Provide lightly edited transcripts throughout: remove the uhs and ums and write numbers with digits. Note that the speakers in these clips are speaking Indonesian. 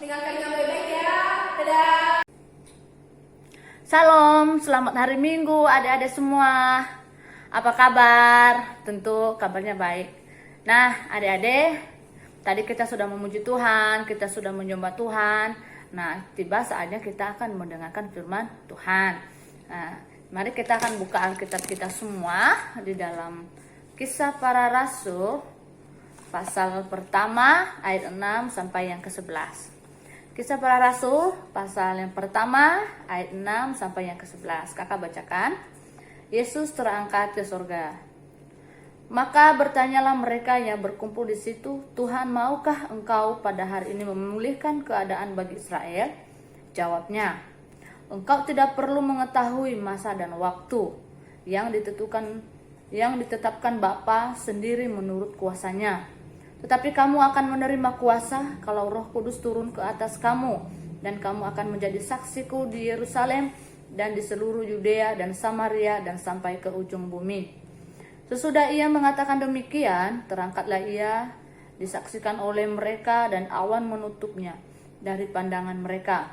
Dengarkan yang baik-baik ya. Dadah. Salam, selamat hari Minggu adik-adik semua. Apa kabar? Tentu kabarnya baik. Nah, adik-adik, tadi kita sudah memuji Tuhan, kita sudah menyembah Tuhan. Nah, tiba saatnya kita akan mendengarkan firman Tuhan. Nah, mari kita akan buka Alkitab kita semua di dalam Kisah Para Rasul pasal pertama ayat 6 sampai yang ke-11. Kisah Para Rasul pasal yang pertama ayat 6 sampai yang ke-11. Kakak bacakan. Yesus terangkat ke surga. Maka bertanyalah mereka yang berkumpul di situ, Tuhan, maukah engkau pada hari ini memulihkan keadaan bagi Israel? Jawabnya, engkau tidak perlu mengetahui masa dan waktu yang ditetapkan Bapa sendiri menurut kuasanya. Tetapi kamu akan menerima kuasa kalau Roh Kudus turun ke atas kamu, dan kamu akan menjadi saksiku di Yerusalem dan di seluruh Yudea dan Samaria dan sampai ke ujung bumi. Sesudah ia mengatakan demikian, terangkatlah ia, disaksikan oleh mereka, dan awan menutupnya dari pandangan mereka.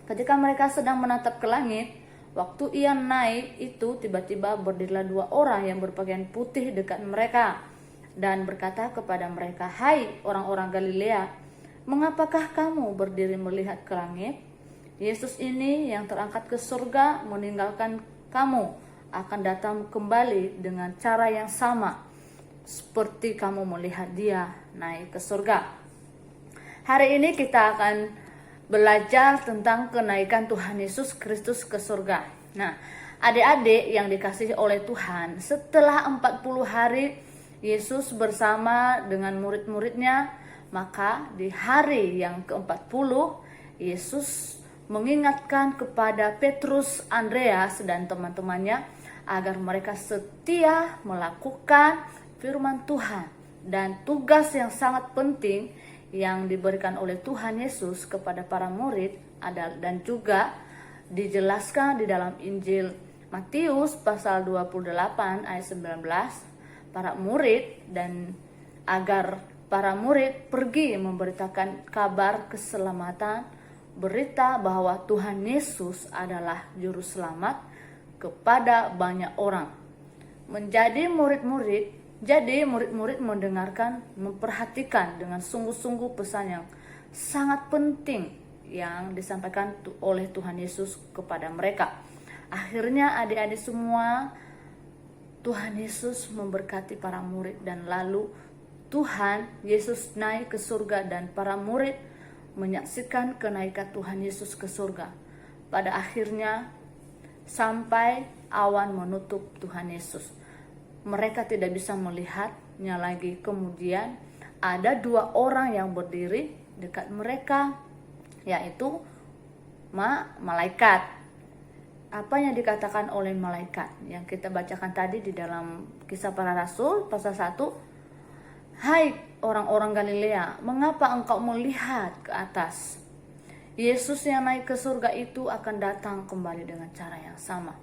Ketika mereka sedang menatap ke langit, waktu ia naik itu tiba-tiba berdirilah dua orang yang berpakaian putih dekat mereka dan berkata kepada mereka, hai orang-orang Galilea, mengapakah kamu berdiri melihat ke langit? Yesus ini yang terangkat ke surga meninggalkan kamu akan datang kembali dengan cara yang sama seperti kamu melihat dia naik ke surga. Hari ini kita akan belajar tentang kenaikan Tuhan Yesus Kristus ke surga. Nah, adik-adik yang dikasihi oleh Tuhan, setelah 40 hari Yesus bersama dengan murid-muridnya, maka di hari yang ke-40 Yesus mengingatkan kepada Petrus, Andreas dan teman-temannya agar mereka setia melakukan firman Tuhan dan tugas yang sangat penting yang diberikan oleh Tuhan Yesus kepada para murid dan juga dijelaskan di dalam Injil Matius pasal 28 ayat 19. Para murid dan agar para murid pergi memberitakan kabar keselamatan, berita bahwa Tuhan Yesus adalah juru selamat kepada banyak orang. Jadi murid-murid mendengarkan, memperhatikan dengan sungguh-sungguh pesan yang sangat penting yang disampaikan oleh Tuhan Yesus kepada mereka. Akhirnya adik-adik semua, Tuhan Yesus memberkati para murid dan lalu Tuhan Yesus naik ke surga dan para murid menyaksikan kenaikan Tuhan Yesus ke surga. Pada akhirnya sampai awan menutup Tuhan Yesus. Mereka tidak bisa melihatnya lagi. Kemudian ada dua orang yang berdiri dekat mereka, yaitu malaikat. Apa yang dikatakan oleh malaikat yang kita bacakan tadi di dalam Kisah Para Rasul pasal 1. Hai orang-orang Galilea, mengapa engkau melihat ke atas? Yesus yang naik ke surga itu akan datang kembali dengan cara yang sama.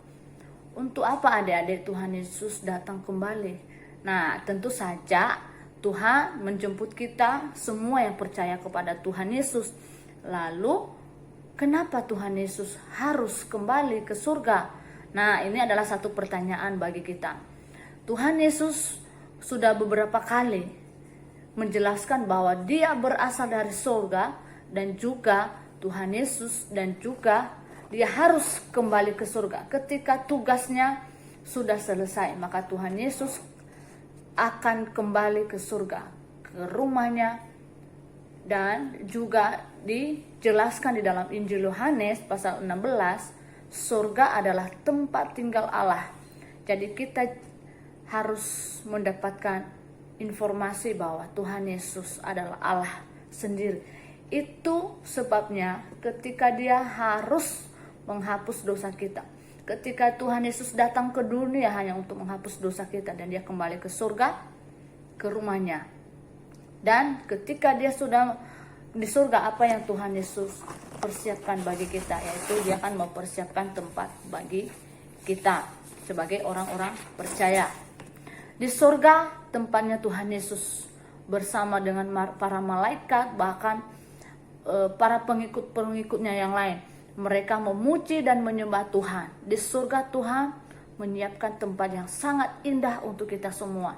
Untuk apa adik-adik Tuhan Yesus datang kembali? Nah, tentu saja Tuhan menjemput kita semua yang percaya kepada Tuhan Yesus. Lalu kenapa Tuhan Yesus harus kembali ke surga? Nah, ini adalah satu pertanyaan bagi kita. Tuhan Yesus sudah beberapa kali menjelaskan bahwa dia berasal dari surga dan juga Tuhan Yesus dan juga dia harus kembali ke surga. Ketika tugasnya sudah selesai, maka Tuhan Yesus akan kembali ke surga, ke rumahnya. Dan juga dijelaskan di dalam Injil Yohanes pasal 16, surga adalah tempat tinggal Allah. Jadi kita harus mendapatkan informasi bahwa Tuhan Yesus adalah Allah sendiri. Itu sebabnya ketika dia harus menghapus dosa kita. Ketika Tuhan Yesus datang ke dunia hanya untuk menghapus dosa kita dan dia kembali ke surga, ke rumahnya. Dan ketika dia sudah di surga, apa yang Tuhan Yesus persiapkan bagi kita? Yaitu dia akan mempersiapkan tempat bagi kita sebagai orang-orang percaya. Di surga tempatnya Tuhan Yesus bersama dengan para malaikat, bahkan para pengikut-pengikutnya yang lain. Mereka memuji dan menyembah Tuhan. Di surga Tuhan menyiapkan tempat yang sangat indah untuk kita semua.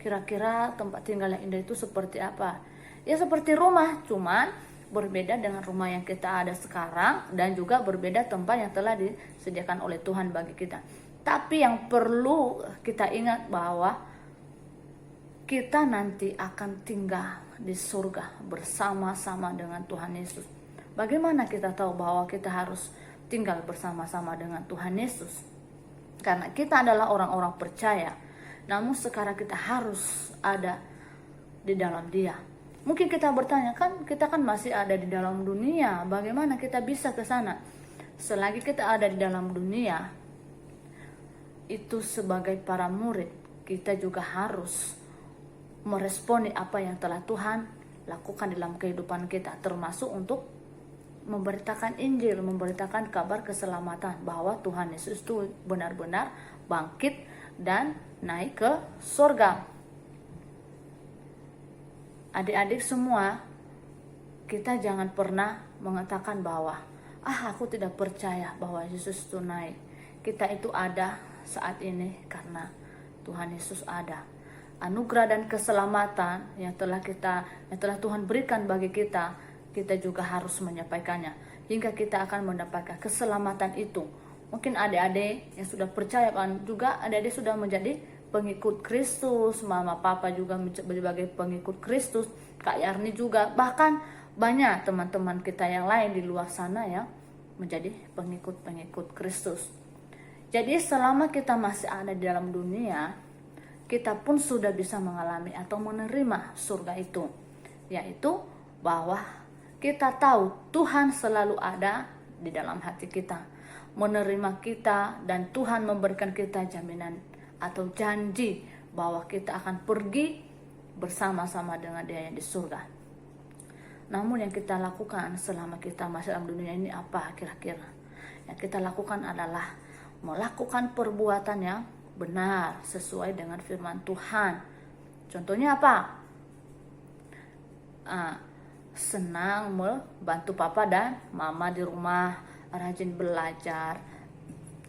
Kira-kira tempat tinggal yang indah itu seperti apa? Ya seperti rumah, cuman berbeda dengan rumah yang kita ada sekarang, dan juga berbeda tempat yang telah disediakan oleh Tuhan bagi kita. Tapi yang perlu kita ingat bahwa kita nanti akan tinggal di surga bersama-sama dengan Tuhan Yesus. Bagaimana kita tahu bahwa kita harus tinggal bersama-sama dengan Tuhan Yesus? Karena kita adalah orang-orang percaya, namun sekarang kita harus ada di dalam Dia. Mungkin kita bertanya, kita kan masih ada di dalam dunia, bagaimana kita bisa ke sana? Selagi kita ada di dalam dunia, itu sebagai para murid, kita juga harus meresponi apa yang telah Tuhan lakukan dalam kehidupan kita, termasuk untuk memberitakan Injil, memberitakan kabar keselamatan bahwa Tuhan Yesus itu benar-benar bangkit dan naik ke surga. Adik-adik semua, kita jangan pernah mengatakan bahwa aku tidak percaya bahwa Yesus itu naik. Kita itu ada saat ini karena Tuhan Yesus ada. Anugerah dan keselamatan yang telah Tuhan berikan bagi kita juga harus menyampaikannya hingga kita akan mendapatkan keselamatan itu. Mungkin adik-adik yang sudah percaya kan, juga adik-adik sudah menjadi pengikut Kristus, mama papa juga sebagai pengikut Kristus, Kak Yarni juga, bahkan banyak teman-teman kita yang lain di luar sana yang menjadi pengikut Kristus. Jadi selama kita masih ada di dalam dunia, kita pun sudah bisa mengalami atau menerima surga itu, yaitu bahwa kita tahu Tuhan selalu ada di dalam hati kita, menerima kita, dan Tuhan memberikan kita jaminan atau janji bahwa kita akan pergi bersama-sama dengan Dia yang di surga. Namun yang kita lakukan selama kita masih dalam dunia ini apa kira-kira? Yang kita lakukan adalah melakukan perbuatan yang benar sesuai dengan firman Tuhan. Contohnya apa? Senang membantu papa dan mama di rumah, rajin belajar,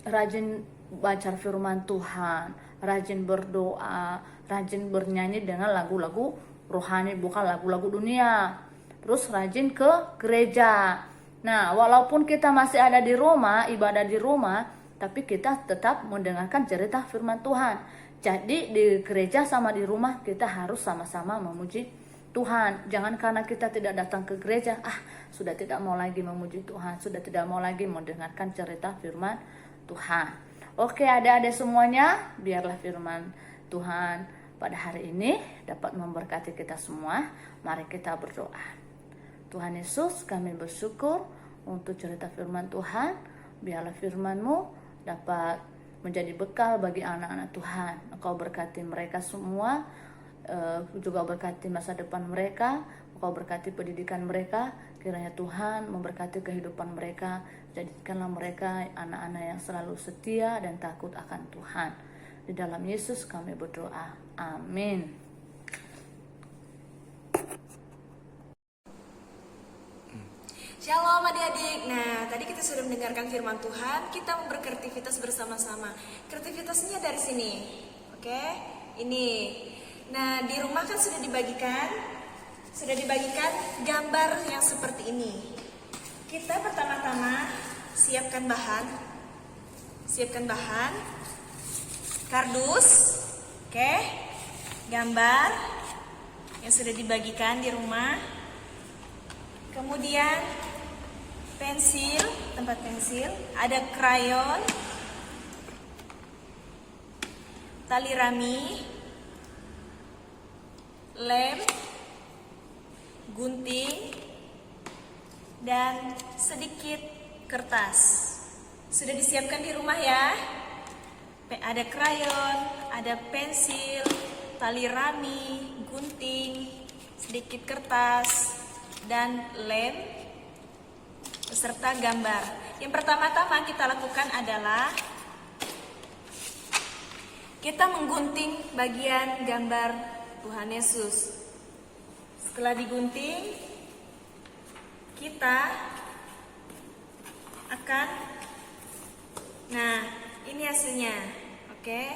rajin baca firman Tuhan, rajin berdoa, rajin bernyanyi dengan lagu-lagu rohani, bukan lagu-lagu dunia. Terus rajin ke gereja. Nah, walaupun kita masih ada di rumah, ibadah di rumah, tapi kita tetap mendengarkan cerita firman Tuhan. Jadi di gereja sama di rumah kita harus sama-sama memuji Tuhan. Jangan karena kita tidak datang ke gereja, sudah tidak mau lagi memuji Tuhan, sudah tidak mau lagi mendengarkan cerita firman Tuhan. Oke, adik-adik semuanya, biarlah firman Tuhan pada hari ini dapat memberkati kita semua. Mari kita berdoa. Tuhan Yesus, kami bersyukur untuk cerita firman Tuhan. Biarlah firman-Mu dapat menjadi bekal bagi anak-anak Tuhan. Engkau berkati mereka semua, juga berkati masa depan mereka, Engkau berkati pendidikan mereka. Kiranya Tuhan memberkati kehidupan mereka. Jadikanlah mereka anak-anak yang selalu setia dan takut akan Tuhan. Di dalam Yesus kami berdoa. Amin. Shalom adik-adik. Nah, tadi kita sudah mendengarkan firman Tuhan. Kita mau berkreativitas bersama-sama. Kreativitasnya dari sini. Oke? Ini. Nah, di rumah kan sudah dibagikan gambar yang seperti ini. Kita pertama-tama siapkan bahan, kardus, oke, gambar yang sudah dibagikan di rumah. Kemudian tempat pensil, ada krayon, tali rami, lem, gunting, dan sedikit kertas. Sudah disiapkan di rumah ya. Ada krayon, ada pensil, tali rami, gunting, sedikit kertas, dan lem beserta gambar. Yang pertama-tama kita lakukan adalah kita menggunting bagian gambar Tuhan Yesus. Setelah digunting, kita akan, nah ini hasilnya. Oke,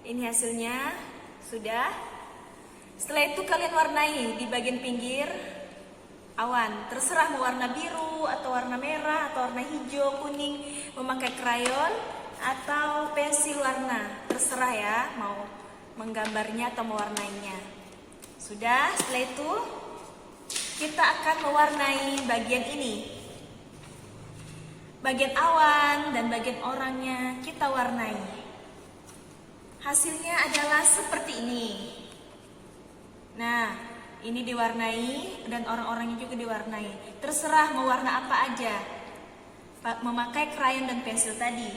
ini hasilnya sudah. Setelah itu kalian warnai di bagian pinggir awan, terserah mau warna biru atau warna merah atau warna hijau, kuning, memakai krayon atau pensil warna, terserah ya mau menggambarnya atau mewarnainya. Sudah, setelah itu kita akan mewarnai bagian ini, bagian awan dan bagian orangnya kita warnai. Hasilnya adalah seperti ini. Nah, ini diwarnai dan orang-orangnya juga diwarnai. Terserah mau warna apa aja, memakai krayon dan pensil tadi.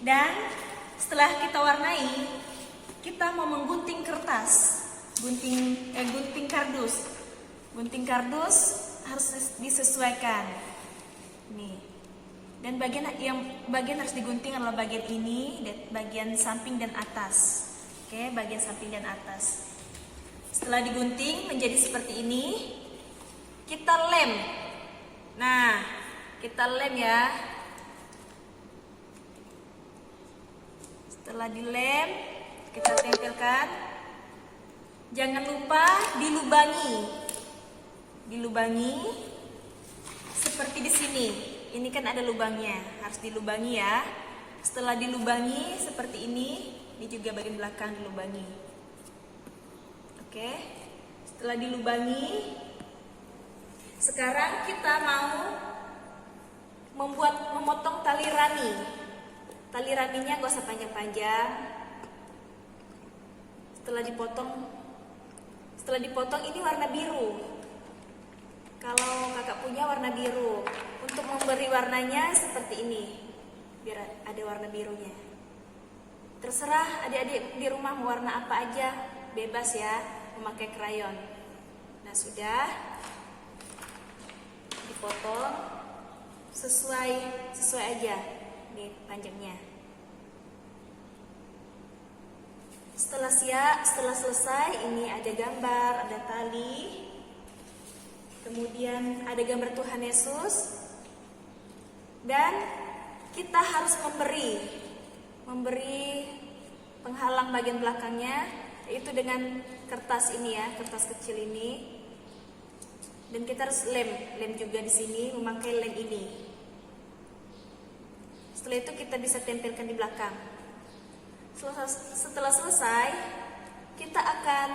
Dan setelah kita warnai, kita mau menggunting kertas, gunting kardus. Gunting kardus harus disesuaikan. Nih. Dan bagian harus digunting adalah bagian ini, bagian samping dan atas. Oke, bagian samping dan atas. Setelah digunting menjadi seperti ini, kita lem. Nah, kita lem ya. Setelah dilem, kita tempelkan. Jangan lupa dilubangi. Dilubangi seperti di sini. Ini kan ada lubangnya, harus dilubangi ya. Setelah dilubangi seperti ini juga bagian belakang dilubangi. Oke, setelah dilubangi, sekarang kita mau memotong tali rami. Tali raminya gak usah panjang-panjang. Setelah dipotong ini warna biru. Kalau kakak punya warna biru, untuk memberi warnanya seperti ini, biar ada warna birunya. Terserah adik-adik di rumah mau warna apa aja, bebas ya, memakai krayon. Nah sudah dipotong sesuai aja nih panjangnya. Setelah selesai, ini ada gambar, ada tali. Kemudian ada gambar Tuhan Yesus. Dan kita harus memberi penghalang bagian belakangnya, yaitu dengan kertas ini ya, kertas kecil ini. Dan kita harus lem juga di sini, memakai lem ini. Setelah itu kita bisa tempelkan di belakang. Setelah selesai, kita akan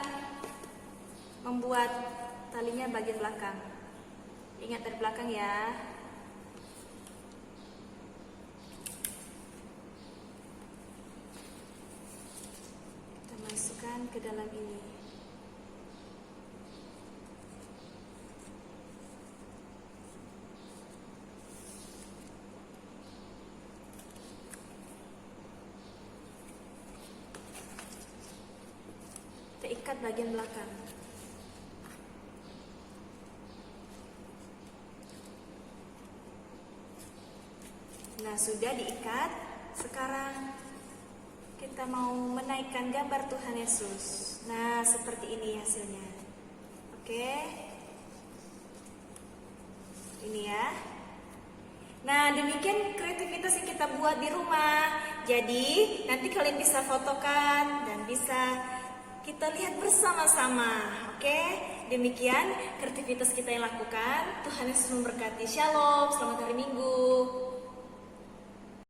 membuat talinya bagian belakang. Ingat dari belakang ya. Kita masukkan ke dalam ini. Kita ikat bagian belakang. Nah sudah diikat, sekarang kita mau menaikkan gambar Tuhan Yesus. Nah seperti ini hasilnya. Oke, ini ya. Nah demikian kreativitas yang kita buat di rumah. Jadi nanti kalian bisa fotokan dan bisa kita lihat bersama-sama. Oke, demikian kreativitas kita yang lakukan. Tuhan Yesus memberkati. Shalom, selamat hari Minggu.